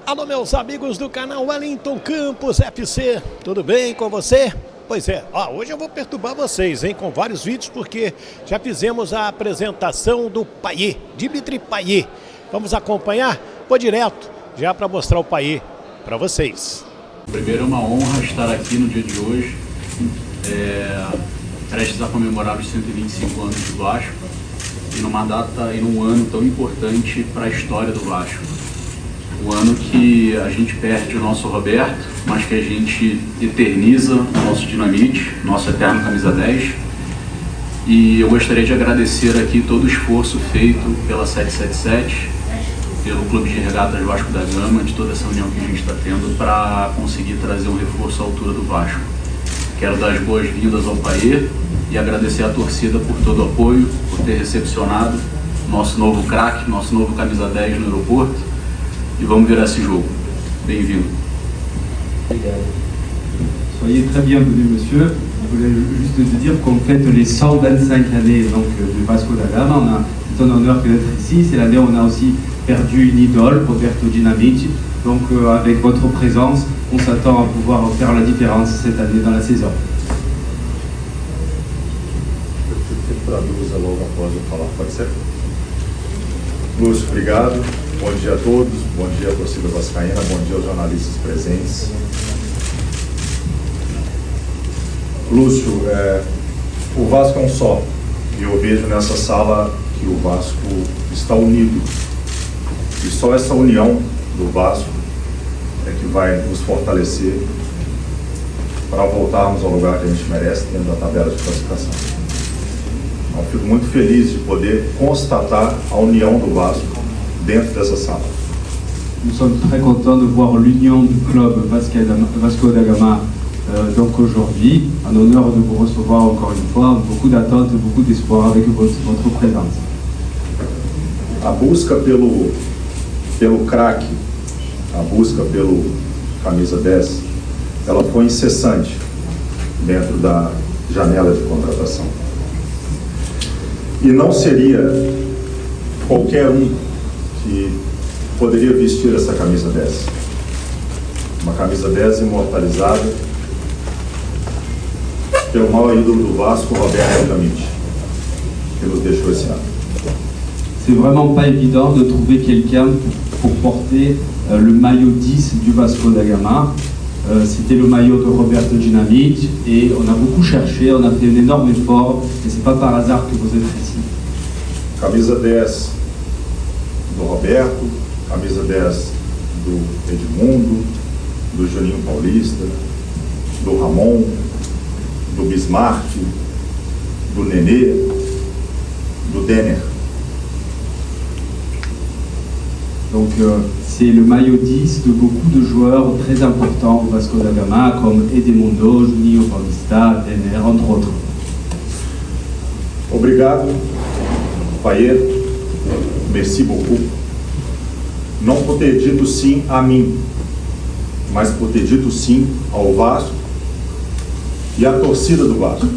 Alô, meus amigos do canal Wellington Campos FC, tudo bem com você? Pois é, hoje eu vou perturbar vocês, hein, com vários vídeos, porque já fizemos a apresentação do Payet, Dimitri Payet. Vamos acompanhar? Vou direto, já para mostrar o Payet para vocês. Primeiro, é uma honra estar aqui no dia de hoje, prestes a comemorar os 125 anos do Vasco, e numa data e num ano tão importante para a história do Vasco. O ano que a gente perde o nosso Roberto, mas que a gente eterniza o nosso Dinamite, nosso eterno camisa 10. E eu gostaria de agradecer aqui todo o esforço feito pela 777, pelo Clube de Regatas Vasco da Gama, de toda essa união que a gente está tendo para conseguir trazer um reforço à altura do Vasco. Quero dar as boas-vindas ao Payet e agradecer à torcida por todo o apoio, por ter recepcionado nosso novo craque, nosso novo camisa 10 no aeroporto. E vamos virar esse jogo. Bem-vindo. Soyez très bienvenue, monsieur. Je voulais juste te dire qu'on fête les 125 années donc, de Vasco da Gama. C'est un honneur que d'être ici. C'est l'année où on a aussi perdu une idole, Roberto Dinamite. Donc avec votre présence, on s'attend à pouvoir faire la différence cette année dans la saison. Traduz logo após eu falar, pode ser? Lúcio, obrigado. Bom dia a todos, bom dia à torcida vascaína, bom dia aos jornalistas presentes. Lúcio, o Vasco é um só, e eu vejo nessa sala que o Vasco está unido. E só essa união do Vasco é que vai nos fortalecer para voltarmos ao lugar que a gente merece dentro da tabela de classificação. Então, fico muito feliz de poder constatar a união do Vasco dentro dessa sala. Nous sommes très contents de voir l'union du club Vasco da Gama donc aujourd'hui, en honneur de vous recevoir encore une fois, beaucoup d'attentes et beaucoup d'espoir avec votre présence. A busca pelo craque, a busca pelo camisa 10, ela foi incessante dentro da janela de contratação. E não seria qualquer um que poderia vestir essa camisa 10. Uma camisa 10 imortalizada pelo maior ídolo do Vasco, Roberto Dinamite, que nos deixou esse ano. C'est vraiment pas évident de trouver quelqu'un pour porter le maillot 10 du Vasco da Gama. C'était le maillot de Roberto Dinamite et on a beaucoup cherché, on a fait un énorme effort et c'est pas par hasard que vous êtes ici. Camisa 10 do Roberto, camisa 10 do Edmundo, do Juninho Paulista, do Ramon, do Bismarck, do Nenê, do Denner. Donc c'est le maillot 10 de beaucoup de joueurs très importants au Vasco da Gama comme Edmundo, Juninho Paulista, Denner, entre autres. Obrigado, Payet, merci beaucoup. Não por ter dito sim a mim, mas por ter dito sim ao Vasco e à torcida do Vasco,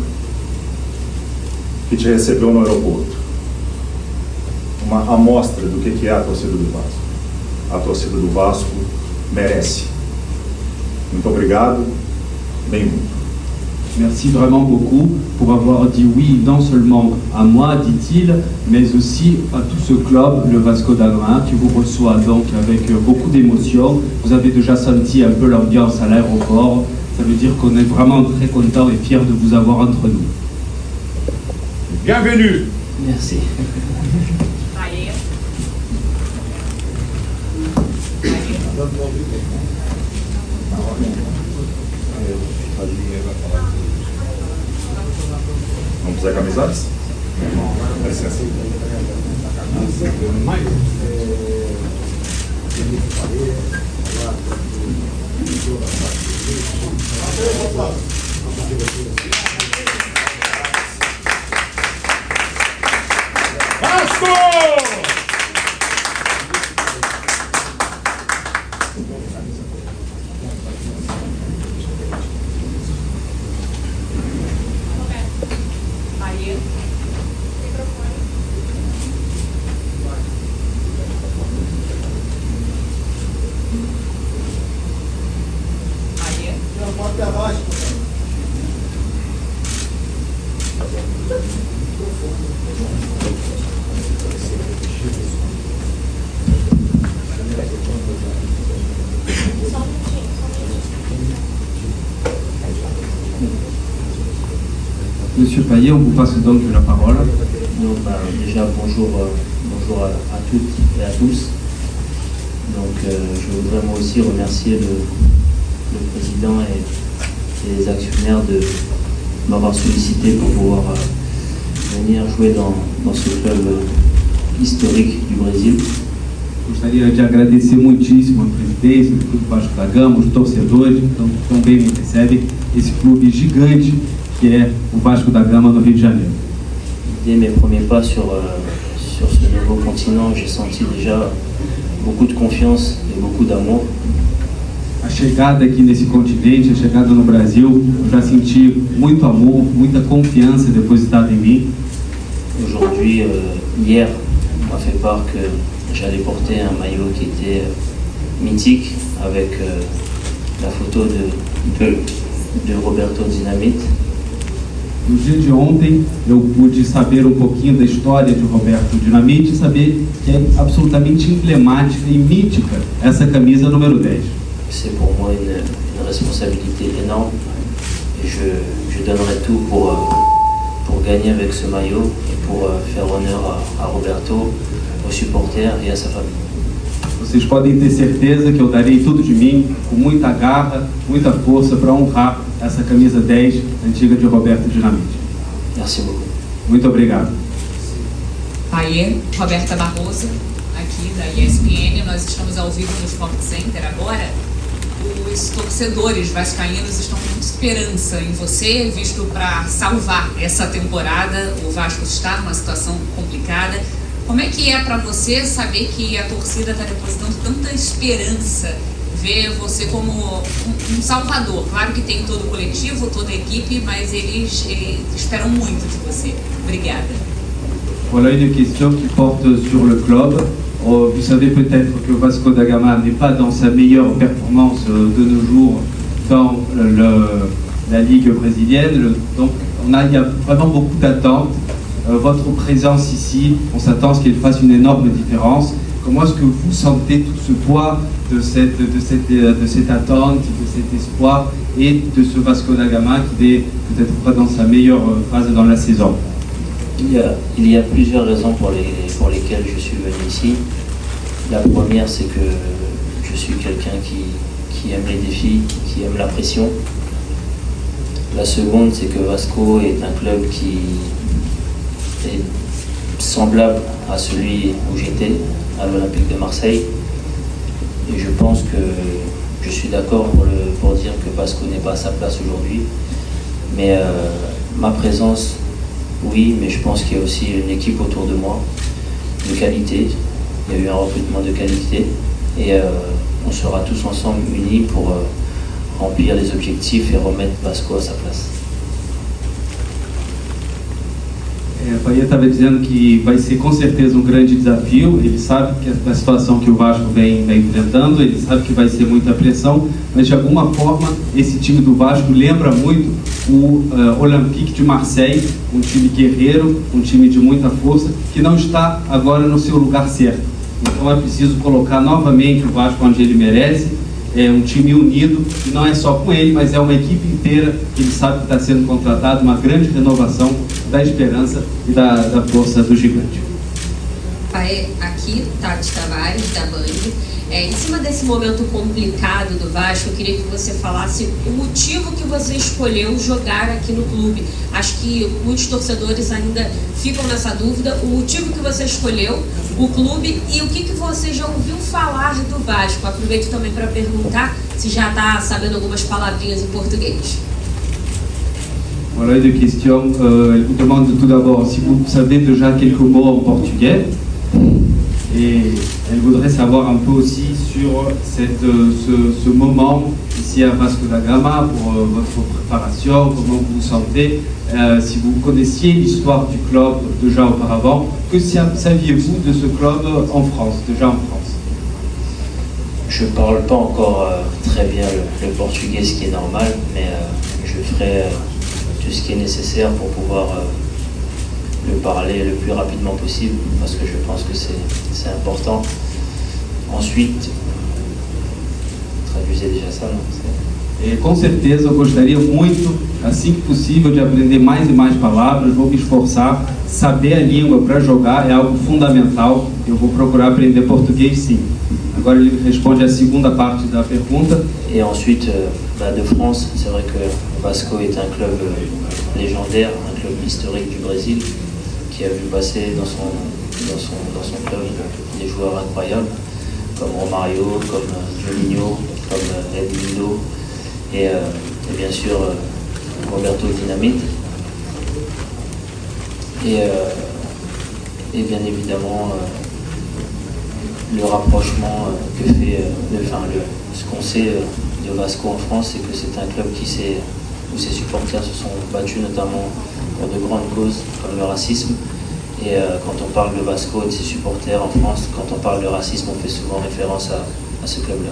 que te recebeu no aeroporto. Uma amostra do que é a torcida do Vasco. A torcida do Vasco merece. Muito obrigado, bem-vindo. Merci vraiment beaucoup pour avoir dit oui non seulement à moi, dit-il, mais aussi à tout ce club, le Vasco da Gama, qui vous reçoit donc avec beaucoup d'émotion. Vous avez déjà senti un peu l'ambiance à l'aéroport. Ça veut dire qu'on est vraiment très content et fiers de vous avoir entre nous. Bienvenue. Merci. Vamos fazer camisetas? Dá licença. Monsieur Payet, on vous passe donc la parole. Donc, déjà, bonjour à toutes et à tous. Donc, je voudrais moi aussi remercier le président et les actionnaires de m'avoir sollicité pour pouvoir venir jouer dans ce club historique du Brésil. Gostaria de agradecer muitíssimo a presidência do Clube Vasco da Gama, os torcedores que tão bem me recebem, esse clube gigante que é o Vasco da Gama no Rio de Janeiro. Dès mes premiers pas sur ce nouveau continent, j'ai senti déjà beaucoup de confiance et beaucoup d'amour. A chegada aqui nesse continente, a chegada no Brasil, eu já senti muito amor, muita confiança depositada em mim. Aujourd'hui, hier, on m'a fait part que j'allais porter un maillot qui était mythique avec la photo de Roberto Dinamite. No dia de ontem, eu pude saber um pouquinho da história de Roberto Dinamite e saber que é absolutamente emblemática e mítica essa camisa número 10. C'est pour moi une responsabilité énorme et je donnerai tout pour gagner avec ce maillot et pour faire honneur à Roberto, aux supporters et à sa famille. Vocês podem ter certeza que eu darei tudo de mim, com muita garra, muita força, para honrar essa camisa 10 antiga de Roberto Dinamite. Merci beaucoup. Muito obrigado. Payet, Roberta Barroso, aqui da ESPN. Nós estamos ao vivo no Sport Center agora. Os torcedores vascaínos estão com muita esperança em você, visto para salvar essa temporada. O Vasco está numa situação complicada. Como é que é para você saber que a torcida está depositando tanta esperança, ver você como um salvador? Claro que tem todo o coletivo, toda a equipe, mas eles esperam muito de você. Obrigada. Voilà une question qui porte sur le club. Vous savez peut-être que Vasco da Gama n'est pas dans sa meilleure performance de nos jours dans la Ligue brésilienne. Donc il y a vraiment beaucoup d'attentes. Votre présence ici, on s'attend à ce qu'elle fasse une énorme différence. Comment est-ce que vous sentez tout ce poids de cette attente, de cet espoir et de ce Vasco da Gama qui est peut-être pas dans sa meilleure phase dans la saison? Il y a plusieurs raisons pour lesquelles je suis venu ici. La première, c'est que je suis quelqu'un qui aime les défis, qui aime la pression. La seconde, c'est que Vasco est un club qui est semblable à celui où j'étais, à l'Olympique de Marseille. Et je pense que je suis d'accord pour dire que Vasco n'est pas à sa place aujourd'hui. Mais ma présence, oui, mais je pense qu'il y a aussi une équipe autour de moi, de qualité. Il y a eu un recrutement de qualité et on sera tous ensemble unis pour remplir les objectifs et remettre Vasco à sa place. Payet estava dizendo que vai ser com certeza um grande desafio. Ele sabe que a situação que o Vasco vem enfrentando, ele sabe que vai ser muita pressão, mas de alguma forma esse time do Vasco lembra muito o Olympique de Marseille, um time guerreiro, um time de muita força, que não está agora no seu lugar certo. Então é preciso colocar novamente o Vasco onde ele merece. É um time unido, e não é só com ele, mas é uma equipe inteira que ele sabe que está sendo contratado, uma grande renovação da esperança e da força do gigante. Aqui, Tati Tavares, da Band. Em cima desse momento complicado do Vasco, eu queria que você falasse o motivo que você escolheu jogar aqui no clube. Acho que muitos torcedores ainda ficam nessa dúvida. O motivo que você escolheu, o clube e o que você já ouviu falar do Vasco. Aproveito também para perguntar se já está sabendo algumas palavrinhas em português. Voilà une question. Elle vous demande tout d'abord si vous savez déjà quelques mots en portugais. Et elle voudrait savoir un peu aussi sur ce moment ici à Vasco da Gama, pour votre préparation, comment vous vous sentez, si vous connaissiez l'histoire du club déjà auparavant, que saviez-vous de ce club en France, déjà en France? Je ne parle pas encore très bien le portugais, ce qui est normal, mais je ferai tout ce qui est nécessaire pour pouvoir le parler le plus rapidement possible, parce que je pense que c'est important. Ensuite, traduisez déjà ça, non? Com certeza eu gostaria muito assim que possível, de aprender mais e mais palavras, vou me esforçar. Saber a língua para jogar é algo fundamental. Eu vou procurar aprender português, sim. Agora ele responde à segunda parte da pergunta. Et ensuite, de France, c'est vrai que Vasco est un club légendaire, un club historique du Brésil, qui a vu passer dans son club des joueurs incroyables, comme Romario, comme Juninho, comme Edmundo, et bien sûr Roberto Dinamite. Et bien évidemment le rapprochement que fait, ce qu'on sait de Vasco en France, c'est que c'est un club où ses supporters se sont battus notamment pour de grandes causes comme le racisme. Et quand on parle de Vasco et de ses supporters en France, quand on parle de racisme, on fait souvent référence à ce club-là.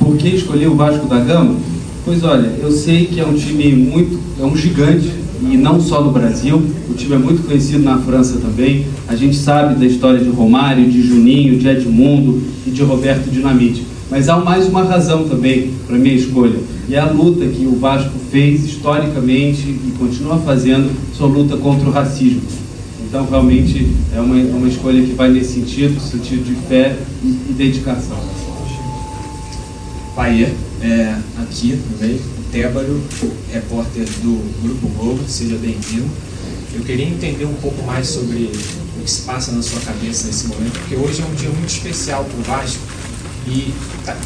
Por que escolher o Vasco da Gama? Pois olha, eu sei que é um time é um gigante, e não só no Brasil, o time é muito conhecido na França também. A gente sabe da história de Romário, de Juninho, de Edmundo e de Roberto Dinamite. Mas há mais uma razão também para a minha escolha, e é a luta que o Vasco fez historicamente e continua fazendo, sua luta contra o racismo. Então realmente é uma escolha que vai nesse sentido de fé e dedicação. Paier, aqui no meio, Tébaro, repórter do Grupo Globo, seja bem-vindo. Eu queria entender um pouco mais sobre o que se passa na sua cabeça nesse momento, porque hoje é um dia muito especial para o Vasco e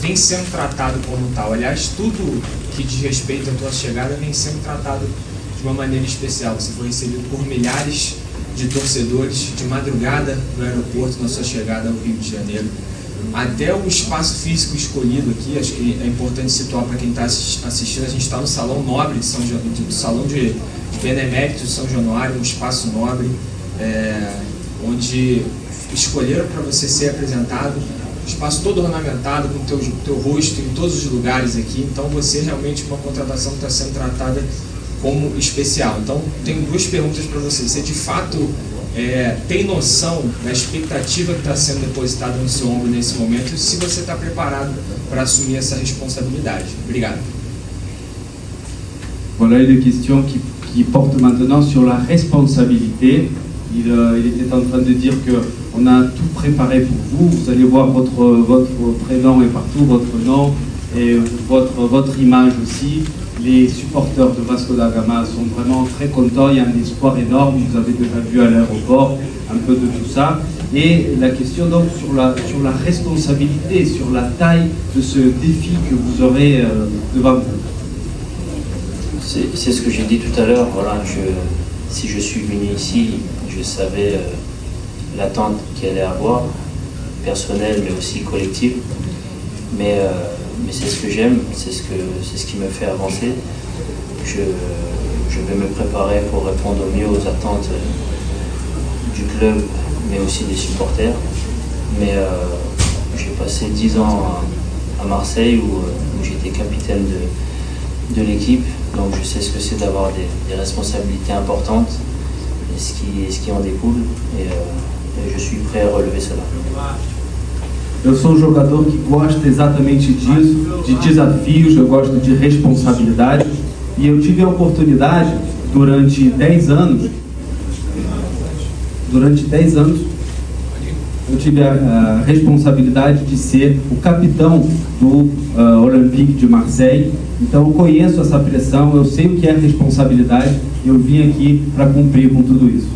vem sendo tratado como tal. Aliás, tudo que diz respeito à tua chegada vem sendo tratado de uma maneira especial. Você foi recebido por milhares de torcedores de madrugada no aeroporto na sua chegada ao Rio de Janeiro. Até o espaço físico escolhido aqui, acho que é importante situar para quem está assistindo, a gente está no Salão Nobre de do Salão de Benemérito de São Januário, um espaço nobre, onde escolheram para você ser apresentado, um espaço todo ornamentado, com o teu rosto em todos os lugares aqui. Então você realmente uma contratação que está sendo tratada como especial. Então tenho duas perguntas para você. Você de fato tem noção da expectativa que está sendo depositada no seu ombro nesse momento e se você está preparado para assumir essa responsabilidade? Obrigado. Voilà une question qui porte maintenant sur la responsabilité. Il était en train de dire qu'on a tout préparé pour vous. Vous allez voir votre prénom est partout, votre nom et votre image aussi. Les supporters de Vasco da Gama sont vraiment très contents, il y a un espoir énorme, vous avez déjà vu à l'aéroport un peu de tout ça. Et la question donc sur la responsabilité, sur la taille de ce défi que vous aurez devant vous. C'est ce que j'ai dit tout à l'heure, voilà, si je suis venu ici, je savais l'attente qu'il allait avoir, personnelle mais aussi collective. Mais c'est ce que j'aime, c'est ce qui me fait avancer. Je vais me préparer pour répondre au mieux aux attentes du club, mais aussi des supporters. Mais j'ai passé 10 ans à Marseille où j'étais capitaine de l'équipe, donc je sais ce que c'est d'avoir des responsabilités importantes et ce qui en découle, et je suis prêt à relever cela. Eu sou um jogador que gosta exatamente disso, de desafios, eu gosto de responsabilidade, e eu tive a oportunidade durante 10 anos, eu tive a responsabilidade de ser o capitão do Olympique de Marseille. Então eu conheço essa pressão, eu sei o que é responsabilidade, e eu vim aqui para cumprir com tudo isso.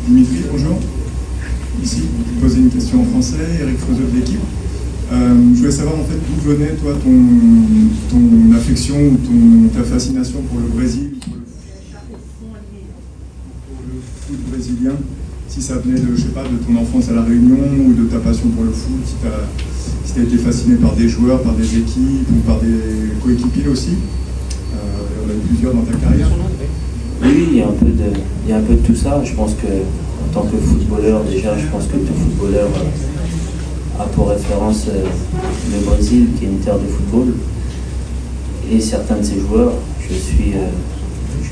Dimitri, bonjour. Ici, je vais poser une question en français, Eric Frezeux de l'équipe. Je voulais savoir en fait d'où venait toi ton affection ou ta fascination pour le Brésil, pour le foot brésilien. Si ça venait de, je sais pas, de ton enfance à La Réunion ou de ta passion pour le foot, si tu as été fasciné par des joueurs, par des équipes ou par des coéquipiers aussi. Il y en a eu plusieurs dans ta carrière. Oui, il y a un peu de tout ça. Je pense que en tant que footballeur, déjà, je pense que tout footballeur a pour référence le Brésil, qui est une terre de football, et certains de ses joueurs. Je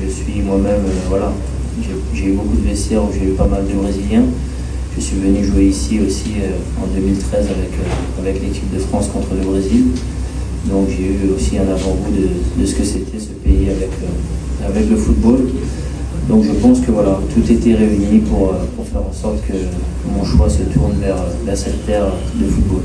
suis moi-même, voilà, j'ai eu beaucoup de vestiaires où j'ai eu pas mal de Brésiliens. Je suis venu jouer ici aussi en 2013 avec l'équipe de France contre le Brésil. Donc j'ai eu aussi un avant-goût de ce que c'était ce pays avec le football. Donc je pense que voilà, tout était réuni pour faire en sorte que mon choix se tourne vers cette terre de football.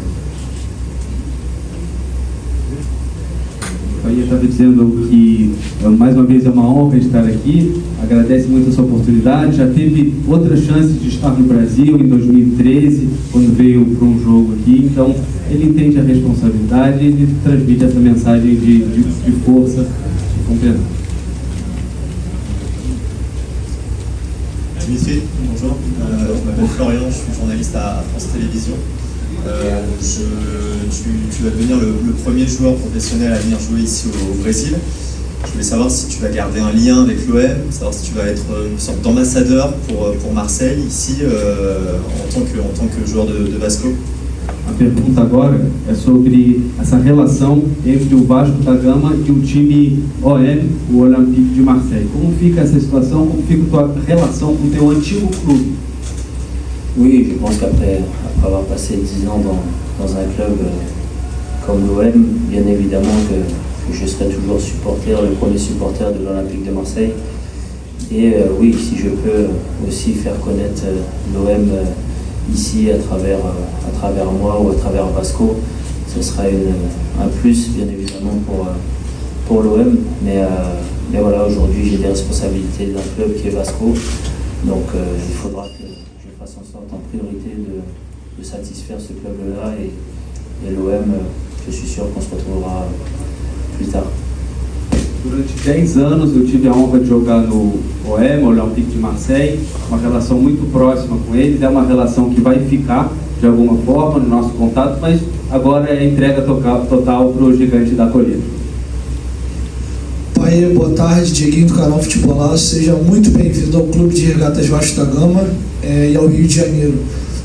Eu estava dizendo que mais uma vez é uma honra estar aqui, agradece muito essa oportunidade, já teve outras chances de estar no Brasil em 2013, quando veio para um jogo aqui, então ele entende a responsabilidade e ele transmite essa mensagem de força, de compreensão. Dimitri, bonjour, je m'appelle Florian, je suis journaliste à France Télévisions. Tu vas devenir le premier joueur professionnel à venir jouer ici au Brésil. Je voulais savoir si tu vas garder un lien avec l'OM, savoir si tu vas être une sorte d'ambassadeur pour Marseille ici en tant que joueur de Vasco. A pergunta agora é sobre essa relação entre o Vasco da Gama e o time OM, o Olympique de Marseille. Como fica essa situação? Como fica a tua relação com o teu antigo clube? Oui, je pense qu'après avoir passé 10 ans dans un club comme l'OM, bien évidemment que je serai toujours le premier supporter de l'Olympique de Marseille. Et oui, si je peux aussi faire connaître l'OM ici à travers moi ou à travers Vasco, ce sera un plus bien évidemment pour l'OM. Mais voilà, aujourd'hui j'ai des responsabilités d'un club qui est Vasco, donc il faudra que je fasse en sorte en priorité de satisfaire ce club-là et l'OM, je suis sûr qu'on se retrouvera plus tard. Durante 10 anos eu tive a honra de jogar no OM, Olympique de Marseille, uma relação muito próxima com eles, é uma relação que vai ficar de alguma forma no nosso contato, mas agora é entrega total para o gigante da colina. Pai, boa tarde, Dieguinho do canal Futebolaço, seja muito bem-vindo ao Clube de Regatas Vasco da Gama e ao Rio de Janeiro.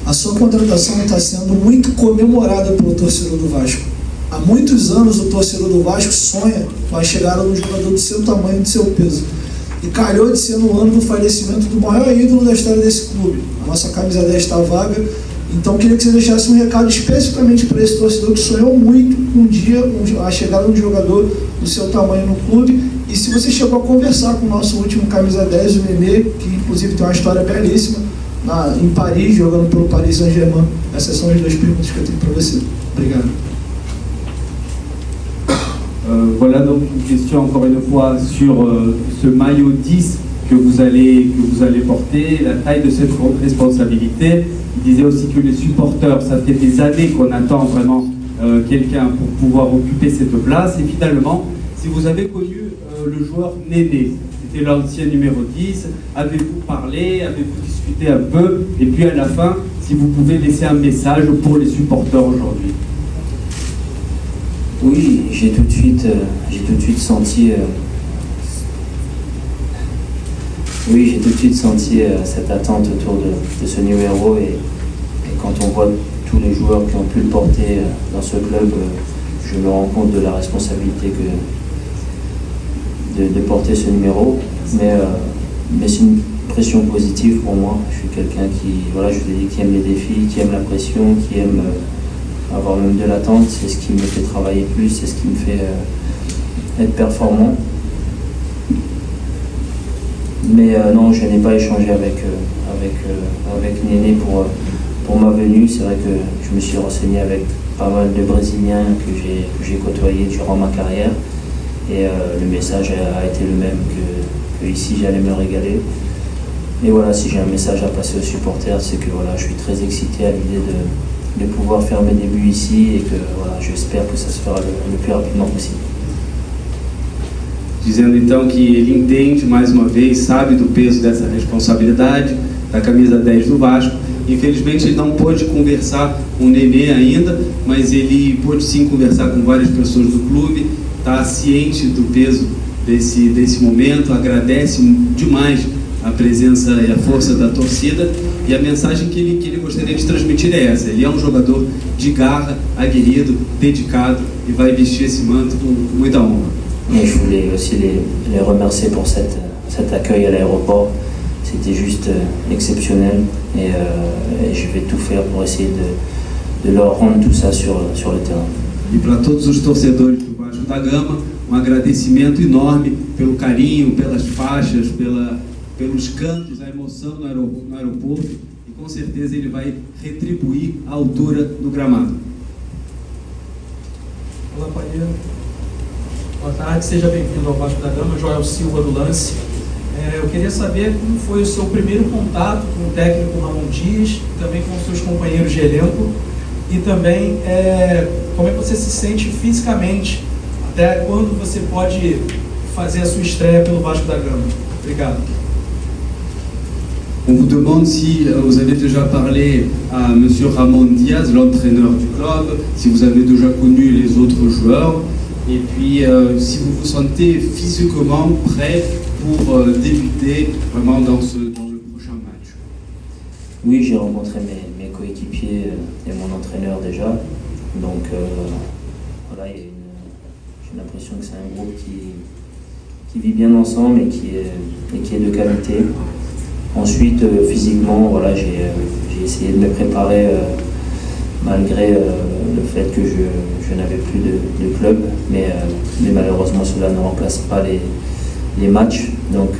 A sua contratação está sendo muito comemorada pelo torcedor do Vasco. Há muitos anos o torcedor do Vasco sonha com a chegada de um jogador do seu tamanho e do seu peso. E calhou de ser no ano do falecimento do maior ídolo da história desse clube. A nossa camisa 10 está vaga, então queria que você deixasse um recado especificamente para esse torcedor que sonhou muito um dia a chegada de um jogador do seu tamanho no clube. E se você chegou a conversar com o nosso último camisa 10, o Nenê, que inclusive tem uma história belíssima, em Paris, jogando pelo Paris Saint-Germain. Essas são as duas perguntas que eu tenho para você. Obrigado. Voilà donc une question encore une fois sur ce maillot 10 que vous allez porter, la taille de cette responsabilité. Il disait aussi que les supporters, ça fait des années qu'on attend vraiment quelqu'un pour pouvoir occuper cette place. Et finalement, si vous avez connu le joueur Néné, c'était l'ancien numéro 10, avez-vous parlé, avez-vous discuté un peu? Et puis à la fin, si vous pouvez laisser un message pour les supporters aujourd'hui. Oui, j'ai tout de suite senti cette attente autour de ce numéro et quand on voit tous les joueurs qui ont pu le porter dans ce club, je me rends compte de la responsabilité de porter ce numéro, mais c'est une pression positive pour moi. Je suis quelqu'un qui aime les défis, qui aime la pression, qui aime avoir même de l'attente. C'est ce qui me fait travailler plus, c'est ce qui me fait être performant. Mais non, je n'ai pas échangé avec Néné pour ma venue. C'est vrai que je me suis renseigné avec pas mal de Brésiliens que j'ai côtoyés durant ma carrière. Et le message a été le même que ici j'allais me régaler. Et voilà, si j'ai un message à passer aux supporters, c'est que voilà, je suis très excité à l'idée de pouvoir faire mes débuts ici et que voilà, j'espère que ça se fera le plus rapidement possible. Dizendo então que ele entende, mais uma vez, sabe do peso dessa responsabilidade, da camisa 10 do Vasco. Infelizmente ele não pôde conversar com o Nenê ainda, mas ele pôde sim conversar com várias pessoas do clube, está ciente do peso desse momento, agradece demais a presença e a força da torcida, e a mensagem que ele gostaria de transmitir é essa: ele é um jogador de garra, aguerrido, dedicado e vai vestir esse manto com muita honra. Et je voulais aussi les remercier pour cet accueil à l'aéroport. C'était juste exceptionnel et je vais tout faire pour essayer de leur rendre tout ça sur le terrain. E para todos os torcedores do Vasco da Gama, um agradecimento enorme pelo carinho, pelas faixas, pelos cantos, a emoção no aeroporto, e com certeza ele vai retribuir à altura do gramado. Olá, Paia. Boa tarde, seja bem-vindo ao Vasco da Gama, Joel Silva do Lance. Eu queria saber como foi o seu primeiro contato com o técnico Ramon Dias, também com os seus companheiros de elenco, e também como é que você se sente fisicamente, até quando você pode fazer a sua estreia pelo Vasco da Gama. Obrigado. On vous demande si vous avez déjà parlé à M. Ramon Diaz, l'entraîneur du club, si vous avez déjà connu les autres joueurs, et puis si vous vous sentez physiquement prêt pour débuter vraiment dans le prochain match. Oui, j'ai rencontré mes coéquipiers et mon entraîneur déjà, donc voilà, j'ai l'impression que c'est un groupe qui vit bien ensemble et qui est de qualité. Ensuite, physiquement, voilà, j'ai essayé de me préparer malgré le fait que je n'avais plus de club, mais malheureusement cela ne remplace pas les matchs. Donc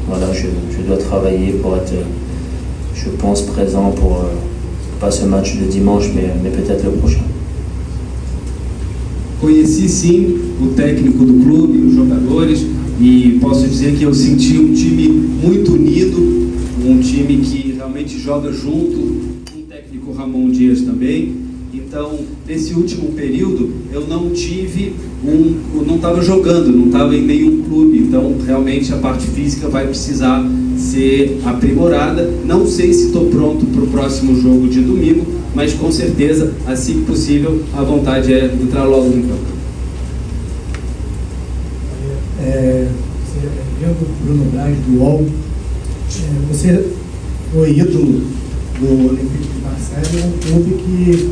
voilà, je dois travailler pour être, je pense, présent pour pas ce match de dimanche, mais peut-être le prochain. Conheci sim o técnico do clube, os jogadores, e posso dizer que eu senti um time muito unido, um time que realmente joga junto, com o técnico Ramon Dias também. Então, nesse último período, eu não estava jogando, não estava em nenhum clube, então realmente a parte física vai precisar ser aprimorada. Não sei se estou pronto para o próximo jogo de domingo, mas com certeza, assim que possível, a vontade é entrar logo no campo. Seja bem-vindo, Bruno Braz, do UOL. Você foi ídolo do Olympique de Marseille, um clube que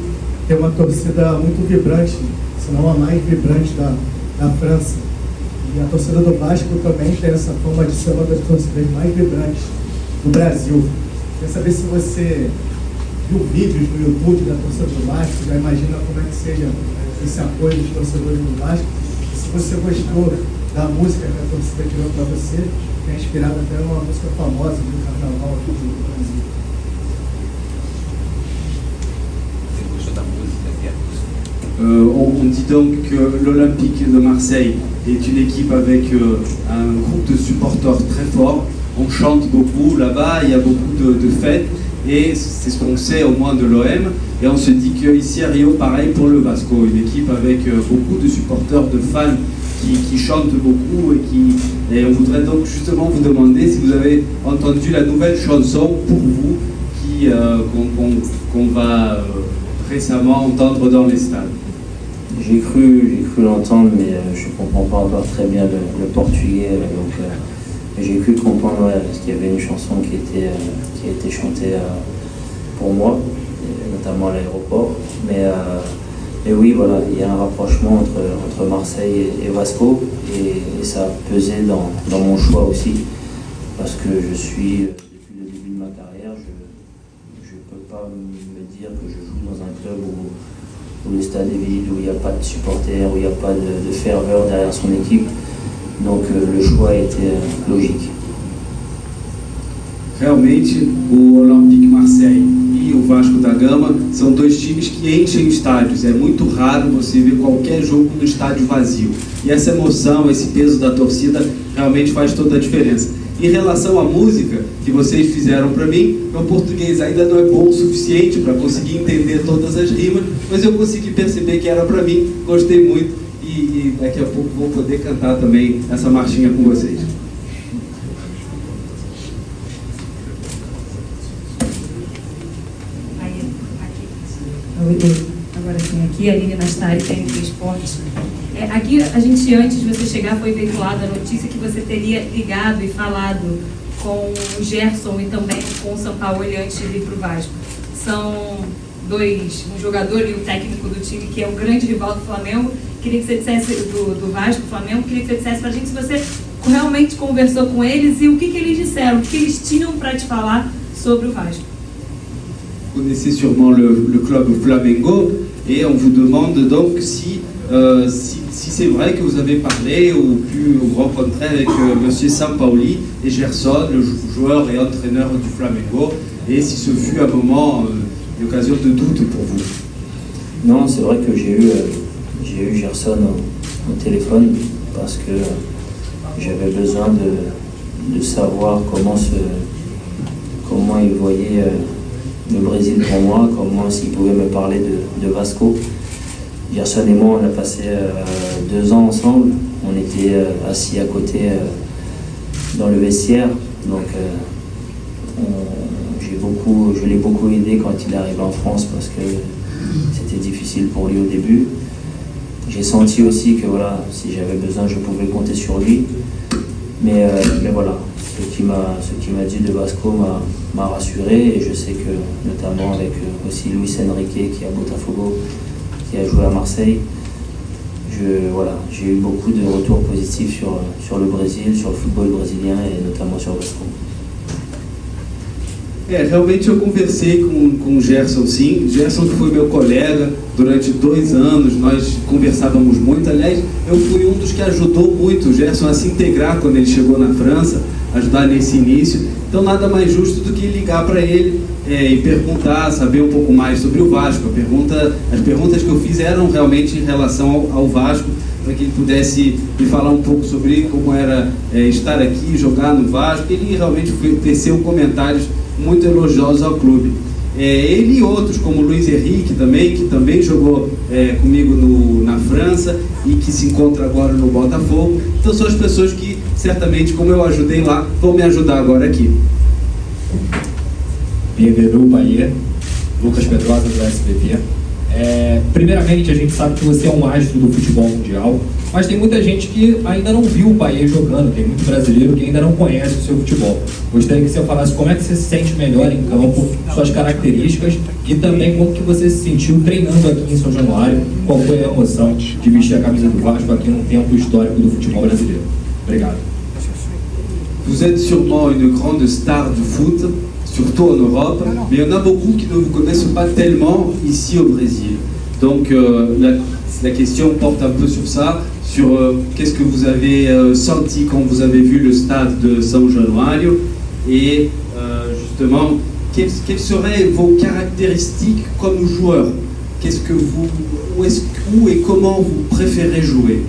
tem uma torcida muito vibrante, se não a mais vibrante da França. E a torcida do Vasco também tem essa fama de ser uma das torcidas mais vibrantes do Brasil. Queria saber se você viu vídeos no YouTube da torcida do Vasco, já imagina como é que seja esse apoio dos torcedores do Vasco. E se você gostou da música que a torcida criou para você, que é inspirada até numa música famosa do carnaval aqui do Brasil. On dit donc que l'Olympique de Marseille est une équipe avec un groupe de supporters très fort. On chante beaucoup là-bas, il y a beaucoup de fêtes, et c'est ce qu'on sait au moins de l'OM. Et on se dit qu'ici à Rio, pareil pour le Vasco, une équipe avec beaucoup de supporters, de fans qui chantent beaucoup, et on voudrait donc justement vous demander si vous avez entendu la nouvelle chanson pour vous qu'on va récemment entendre dans les stades. J'ai cru l'entendre, mais je ne comprends pas encore très bien le portugais, donc j'ai cru comprendre qu'il y avait une chanson qui a été chantée pour moi, notamment à l'aéroport, mais oui, voilà, il y a un rapprochement entre Marseille et Vasco, et ça a pesé dans mon choix aussi, parce que je suis, depuis le début de ma carrière, je ne peux pas me dire que je joue dans un club où le stade est vide, où il n'y a pas de supporters, où il n'y a pas de ferveur derrière son équipe. Donc le choix était logique. Realmente, o Olympique Marseille e o Vasco da Gama são dois times que enchem estádios. É muito raro você ver qualquer jogo no estádio vazio. E essa emoção, esse peso da torcida realmente faz toda a diferença. Em relação à música que vocês fizeram para mim, meu português ainda não é bom o suficiente para conseguir entender todas as rimas, mas eu consegui perceber que era para mim, gostei muito, e daqui a pouco vou poder cantar também essa marchinha com vocês. Agora sim, aqui a Aline Nastari, TNT Esportes. Aqui, a gente, antes de você chegar, foi veiculada a notícia que você teria ligado e falado com o Gerson e também com o Sampaoli antes de vir para o Vasco. São dois, um jogador e um técnico do time que é o grande rival do Flamengo. Queria que você dissesse, do Vasco, do Flamengo, queria que você dissesse para a gente se você realmente conversou com eles e o que eles disseram, o que eles tinham para te falar sobre o Vasco. Vous connaissez sûrement le club Flamengo et on vous demande donc si c'est vrai que vous avez parlé ou pu vous rencontrer avec M. Sampaoli et Gerson, le joueur et entraîneur du Flamengo, et si ce fut un moment, une occasion de doute pour vous. Non, c'est vrai que j'ai eu Gerson au téléphone parce que j'avais besoin de savoir comment il voyait le Brésil pour moi, comment s'il pouvait me parler de Vasco. Gerson et moi, on a passé 2 ans ensemble. On était assis à côté dans le vestiaire. Donc, je l'ai beaucoup aidé quand il est arrivé en France parce que c'était difficile pour lui au début. J'ai senti aussi que voilà, si j'avais besoin, je pouvais compter sur lui. Mais voilà, ce qu'il m'a dit de Vasco m'a rassuré et je sais que, notamment avec aussi Luis Enrique qui est à Botafogo, qui a joué à Marseille, j'ai eu beaucoup de retours positifs sur le Brésil, sur le football brésilien et notamment sur Vasco. Realmente eu conversei com o Gerson, sim. Gerson foi meu colega durante 2 anos, nós conversávamos muito. Aliás, eu fui um dos que ajudou muito o Gerson a se integrar quando ele chegou na França, ajudar nesse início. Então nada mais justo do que ligar para ele e perguntar, saber um pouco mais sobre o Vasco. As perguntas que eu fiz eram realmente em relação ao Vasco, para que ele pudesse me falar um pouco sobre como era estar aqui, jogar no Vasco. Ele realmente teceu comentários muito elogiosos ao clube. Ele e outros, como o Luis Henrique também, que também jogou comigo na França e que se encontra agora no Botafogo. Então são as pessoas que, certamente, como eu ajudei lá, vão me ajudar agora aqui. Bem-vindo, Bahia. Lucas Pedrosa, do SBT. Primeiramente, a gente sabe que você é um astro do futebol mundial, mas tem muita gente que ainda não viu o Bahia jogando, tem muito brasileiro que ainda não conhece o seu futebol. Gostaria que você falasse como é que você se sente melhor em campo, suas características e também como que você se sentiu treinando aqui em São Januário, qual foi a emoção de vestir a camisa do Vasco aqui num tempo histórico do futebol brasileiro. Obrigado. Vous êtes sûrement une grande star du foot, surtout en Europe, mais il y en a beaucoup qui ne vous connaissent pas tellement ici au Brésil. Donc la question porte un peu sur ça, sur qu'est-ce que vous avez senti quand vous avez vu le stade de São Januário et justement quelles seraient vos caractéristiques comme joueur. Qu'est-ce que où et comment vous préférez jouer?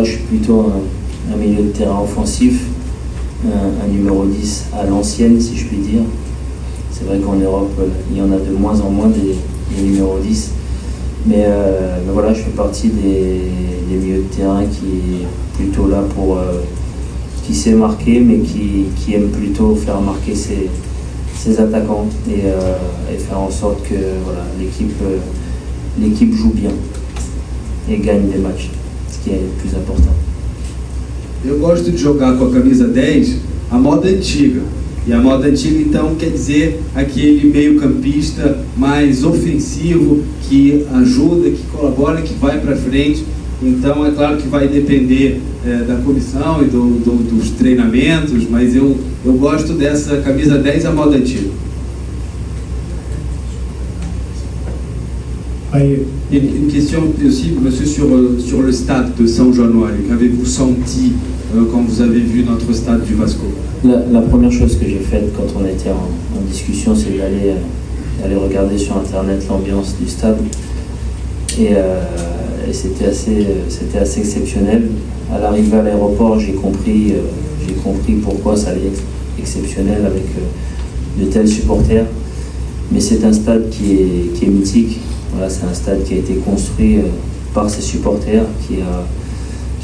Je suis plutôt un milieu de terrain offensif, un numéro 10 à l'ancienne, si je puis dire. C'est vrai qu'en Europe, il y en a de moins en moins des numéros 10. Mais voilà, je fais partie des milieux de terrain qui est plutôt là pour... qui sait marquer, mais qui aime plutôt faire marquer ses attaquants et faire en sorte que voilà, l'équipe joue bien et gagne des matchs, ce qui est le plus important. Eu gosto de jogar com a camisa 10 a moda antiga. E a moda antiga, então, quer dizer aquele meio-campista mais ofensivo, que ajuda, que colabora, que vai para frente. Então, é claro que vai depender da comissão e dos treinamentos, mas eu gosto dessa camisa 10 à moda antiga. Une question aussi, monsieur, sur le stade de São Januário. Qu'avez-vous senti quand vous avez vu notre stade du Vasco? La première chose que j'ai faite quand on était en discussion, c'est d'aller regarder sur internet l'ambiance du stade. Et c'était assez exceptionnel. À l'arrivée à l'aéroport, j'ai compris pourquoi ça allait être exceptionnel avec de tels supporters. Mais c'est un stade qui est mythique. Voilà, c'est un stade qui a été construit par ses supporters, qui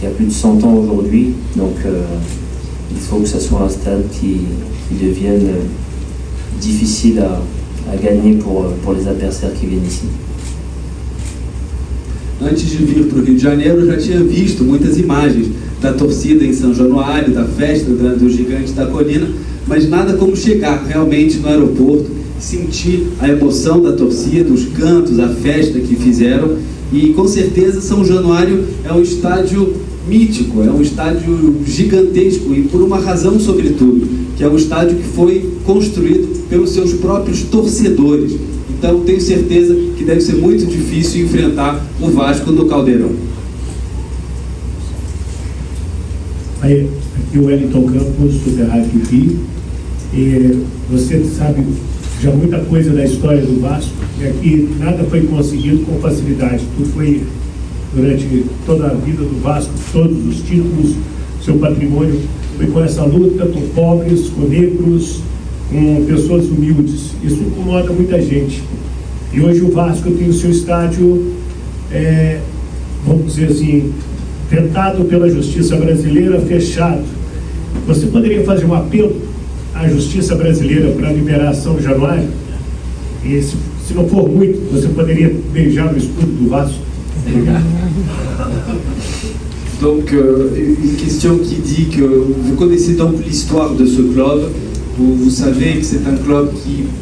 a plus de 100 ans aujourd'hui. Donc il faut que ce soit un stade qui devienne difficile à gagner pour les adversaires qui viennent ici. Antes de vir para o Rio de Janeiro, eu já tinha visto muitas imagens da torcida em São Januário, da festa do Gigante da Colina, mas nada como chegar realmente no aeroporto, sentir a emoção da torcida, os cantos, a festa que fizeram. E com certeza São Januário é um estádio mítico, é um estádio gigantesco e por uma razão sobretudo, que é um estádio que foi construído pelos seus próprios torcedores. Então, tenho certeza que deve ser muito difícil enfrentar o Vasco no Caldeirão. Aí, aqui o Wellington Campos, do Rádio Tupi. E você sabe já muita coisa da história do Vasco, e aqui nada foi conseguido com facilidade. Tudo foi, durante toda a vida do Vasco, todos os títulos, seu patrimônio, foi com essa luta com pobres, com negros, com pessoas humildes. Isso incomoda muita gente. E hoje o Vasco tem o seu estádio, vamos dizer assim, tentado pela justiça brasileira, fechado. Você poderia fazer um apelo à justiça brasileira para liberar São Januário? E se não for muito, você poderia beijar o escudo do Vasco? Donc, une question qui dit que vous connaissez donc l'histoire de ce club. Vous savez que c'est un club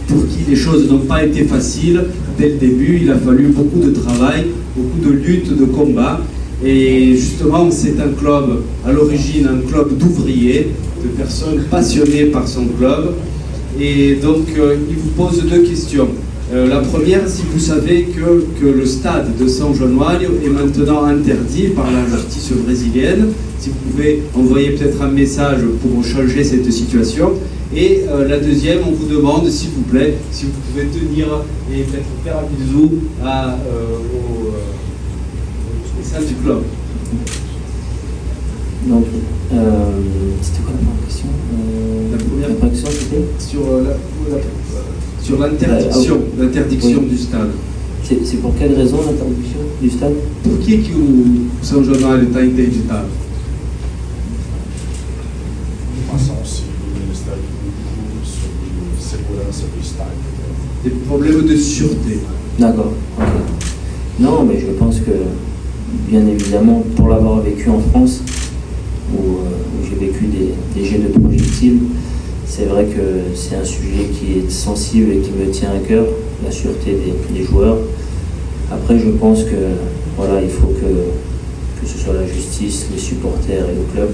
pour qui les choses n'ont pas été faciles dès le début. Il a fallu beaucoup de travail, beaucoup de lutte, de combat. Et justement, c'est un club, à l'origine, un club d'ouvriers, de personnes passionnées par son club. Et donc, il vous pose deux questions. La première, si vous savez que le stade de São Januário est maintenant interdit par la justice brésilienne, si vous pouvez envoyer peut-être un message pour changer cette situation. Et la deuxième, on vous demande, s'il vous plaît, si vous pouvez tenir et peut-être faire un bisou au spécial du club. Donc, c'était quoi la question? La première question, c'était sur l'interdiction du stade. C'est pour quelle raison l'interdiction du stade? Por que o São Januário está interditado? Des problèmes de sûreté. D'accord. Okay. Non, mais je pense que, bien évidemment, pour l'avoir vécu en France, où j'ai vécu des jets de projectiles, c'est vrai que c'est un sujet qui est sensible et qui me tient à cœur, la sûreté des joueurs. Après, je pense que voilà, il faut que ce soit la justice, les supporters et le club,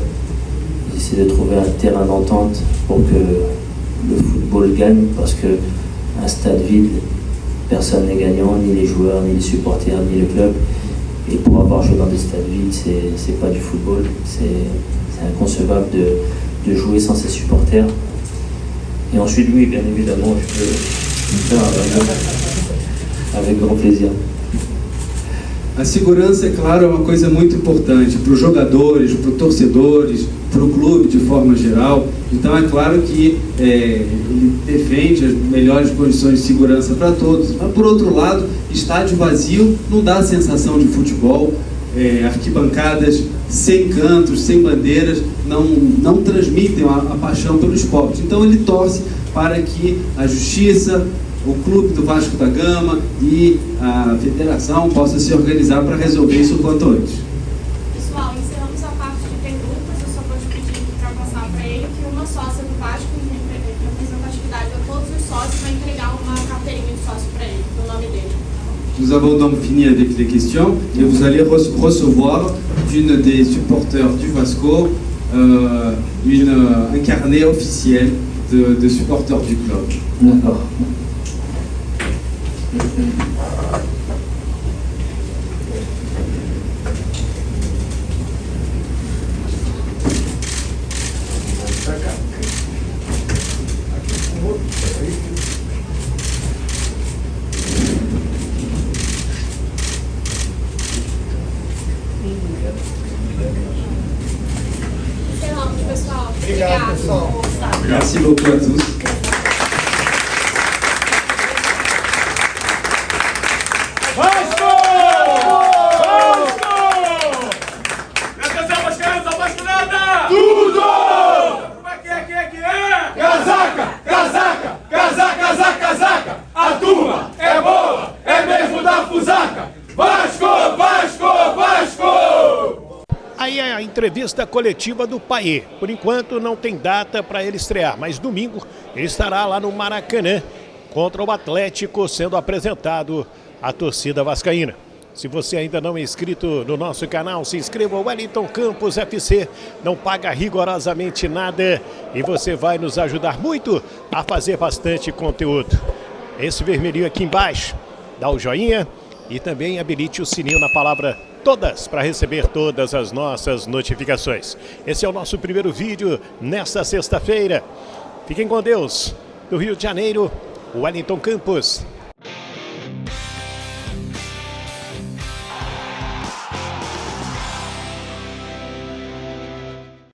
ils essaient de trouver un terrain d'entente pour que le football gagne, parce que un stade vide, personne n'est gagnant, ni les joueurs, ni les supporters, ni le club. Et pour avoir joué dans des stades vides, c'est pas du football, c'est inconcevable de jouer sans ses supporters. Et ensuite, oui, bien évidemment, je peux le faire avec grand plaisir. A segurança, é claro, é uma coisa muito importante para os jogadores, para os torcedores, para o clube de forma geral. Então é claro que ele defende as melhores condições de segurança para todos. Mas por outro lado, estádio vazio não dá a sensação de futebol, arquibancadas sem cantos, sem bandeiras, não transmitem a paixão pelo esporte. Então ele torce para que a justiça, o clube do Vasco da Gama e a federação possa se organizar para resolver isso o quanto antes. Pessoal, encerramos a parte de perguntas. Eu só vou te pedir para passar para ele que uma sócia do Vasco, em representatividade a todos os sócios, vai entregar uma carteirinha de sócio para ele, no nome dele. Nous avons donc fini avec les questions et vous allez recevoir d'une des supporters du Vasco un carnet officiel de supporters du club. D'accord. Encerramos, pessoal. Obrigado, pessoal. Merci beaucoup à tous. Aí é a entrevista coletiva do Payet. Por enquanto não tem data para ele estrear, mas domingo ele estará lá no Maracanã contra o Atlético, sendo apresentado à torcida vascaína. Se você ainda não é inscrito no nosso canal, se inscreva. O Wellington Campos FC não paga rigorosamente nada e você vai nos ajudar muito a fazer bastante conteúdo. Esse vermelhinho aqui embaixo, dá o joinha e também habilite o sininho na palavra todas para receber todas as nossas notificações. Esse é o nosso primeiro vídeo nesta sexta-feira. Fiquem com Deus. Do Rio de Janeiro, Wellington Campos.